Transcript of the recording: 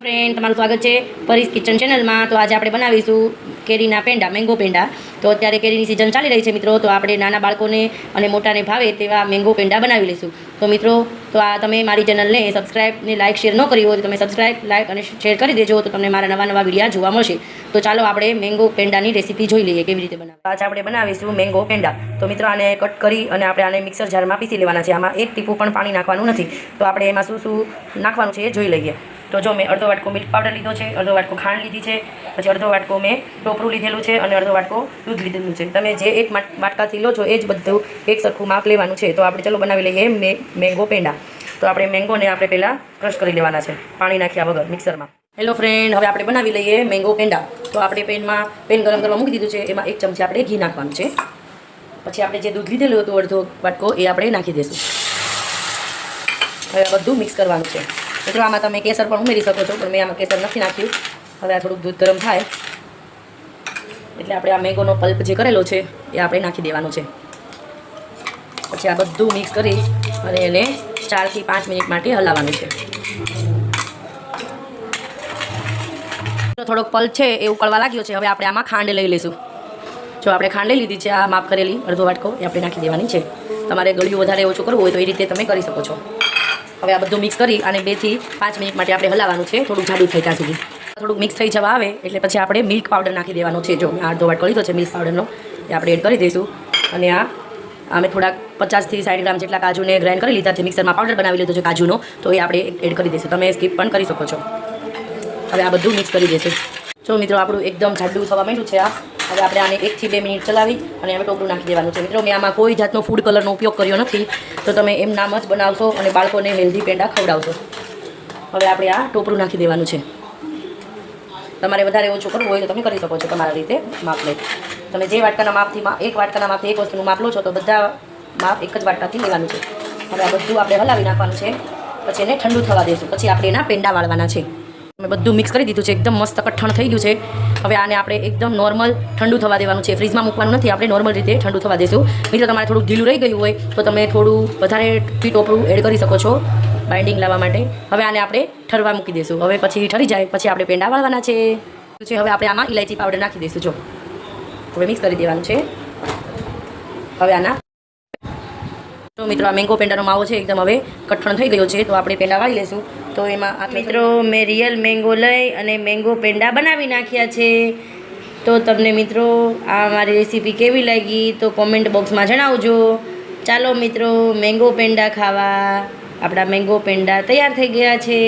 Friend તમારું સ્વાગત છે પરીસ કિચન ચેનલમાં। તો આજે આપણે બનાવીશું કેરીના પેંડા, મેંગો પેંડા। તો અત્યારે કેરીની સિઝન ચાલી રહી છે મિત્રો, તો આપણે નાના બાળકોને અને મોટાને ભાવે તેવા મેંગો પેંડા બનાવી લઈશું। તો મિત્રો તો આ તમે મારી ચેનલને સબસ્ક્રાઇબ ને લાઇક શેર ન કરી હોય તો તમે સબસ્ક્રાઇબ, લાઇક અને શેર કરી દેજો, તો તમને મારા નવા વિડીયો જોવા મળશે। તો ચાલો આપણે મેંગો પેંડાની રેસીપી જોઈ લઈએ કેવી રીતે બનાવવા। આજે આપણે બનાવીશું મેંગો પેંડા। તો મિત્રો આને કટ કરી અને આપણે આને મિક્સર જારમાં પીસી લેવાના છે। આમાં એક ટીપું પણ પાણી નાખવાનું નથી। તો આપણે એમાં શું શું નાખવાનું છે એ જોઈ લઈએ। તો જો મેં અડધો વાટકો મિલ્ક પાવડર લીધો છે, અડધો વાટકો ખાંડ લીધી છે, પછી અડધો વાટકો મેં ટોપરું લીધેલું છે અને અડધો વાટકો દૂધ લીધેલું છે। તમે જે એક વાટકાથી લો છો એ જ બધું એક સરખું માપ લેવાનું છે। તો આપણે ચલો બનાવી લઈએ મેંગો પેંડા। તો આપણે મેંગોને આપણે પહેલાં ક્રશ કરી લેવાના છે પાણી નાખ્યા વગર મિક્સરમાં। હેલો ફ્રેન્ડ, હવે આપણે બનાવી લઈએ મેંગો પેંડા। તો આપણે પેન ગરમ કરવા મૂકી દીધું છે, એમાં એક ચમચી આપણે ઘી નાખવાનું છે। પછી આપણે જે દૂધ લીધેલું હતું અડધો વાટકો એ આપણે નાખી દઈશું। હવે બધું મિક્સ કરવાનું છે। મિત્રો આમાં તમે કેસર પણ ઉમેરી શકો છો, પણ મેં આમાં કેસર નથી નાખ્યું। હવે આ થોડુંક દૂધ ગરમ થાય એટલે આપણે આ મેંગોનો પલ્પ જે કરેલો છે એ આપણે નાખી દેવાનો છે। પછી આ બધું મિક્સ કરી અને એને 4 થી 5 મિનિટ માટે હલાવવાનું છે। થોડોક પલ્પ છે એ ઉકળવા લાગ્યો છે, હવે આપણે આમાં ખાંડ લઈ લઈશું। જો આપણે ખાંડ લઈ લીધી છે, આ માપ કરેલી અડધો વાટકો એ આપણે નાખી દેવાની છે। તમારે ગળ્યું વધારે ઓછું કરવું હોય તો એ રીતે તમે કરી શકો છો। હવે આ બધું મિક્સ કરી અને 2 થી 5 મિનિટ માટે આપણે હલાવવાનું છે, થોડું જાડું થાય ત્યાં સુધી। થોડુંક મિક્સ થઈ જવા આવે એટલે પછી આપણે મિલ્ક પાવડર નાખી દેવાનો છે। જો મેં અડધો વાટકો લીધો છે મિલ્ક પાવડરનો, એ આપણે એડ કરી દઈશું। અને અમે થોડાક 50 થી 60 ગ્રામ જેટલા કાજુને ગ્રાઇન્ડ કરી લીધા છે, મિક્સરમાં પાવડર બનાવી લીધો છે કાજુનો, તો એ આપણે એડ કરી દઈશું। તમે સ્કીપ પણ કરી શકો છો। હવે આ બધું મિક્સ કરી દઈશું। જો મિત્રો આપણું એકદમ જાડું થવા માંડ્યું છે હવે આપણે આને 1 થી 2 મિનિટ ચલાવી અને હવે ટોપરું નાખી દેવાનું છે। મિત્રો મેં આમાં કોઈ જાતનો ફૂડ કલરનો ઉપયોગ કર્યો નથી, તો તમે એમ નામ જ બનાવશો અને બાળકોને હેલ્ધી પેંડા ખવડાવશો। હવે આપણે આ ટોપરું નાખી દેવાનું છે। તમારે વધારે ઓછું કરવું હોય તો તમે કરી શકો છો તમારા રીતે માપ લઈ। તમે જે વાટકાના માપથી એક વાટકાના માપથી એક વસ્તુનું માપ લો છો તો બધા માપ એક જ વાટકાથી લેવાનું છે। હવે આ બધું આપણે હલાવી નાખવાનું છે, પછી એને ઠંડુ થવા દઈશું। પછી આપણે એના પેંડા વાળવાના છે। મેં બધું મિક્સ કરી દીધું છે, એકદમ મસ્ત કઠણ થઈ ગયું છે। હવે આને આપણે એકદમ નોર્મલ ઠંડુ થવા દેવાનું છે, ફ્રીજમાં મૂકવાનું નથી, આપણે નોર્મલ રીતે ઠંડુ થવા દઈશું। મિત્રો તમારે થોડુંક ઢીલું રહી ગયું હોય તો તમે થોડું વધારે ટોપરું એડ કરી શકો છો બાઇન્ડિંગ લાવવા માટે। હવે આને આપણે ઠરવા મૂકી દઈશું। હવે પછી ઠરી જાય પછી આપણે પેંડા વાળવાના છે। હવે આપણે આમાં ઇલાયચી પાવડર નાખી દઈશું। જો હવે મિક્સ કરી દેવાનું છે। હવે આના તો મિત્રો આ મેંગો પેંડાનો માવો છે એકદમ હવે કઠણ થઈ ગયો છે, તો આપણે પેંડા વાળી લઈશું। તો એમાં મિત્રો મેં રિયલ મેંગો લઈ અને મેંગો પેંડા બનાવી નાખ્યા છે। તો તમને મિત્રો આ મારી રેસીપી કેવી લાગી તો કોમેન્ટ બોક્સમાં જણાવજો। ચાલો મિત્રો મેંગો પેંડા ખાવા। આપણા મેંગો પેંડા તૈયાર થઈ ગયા છે।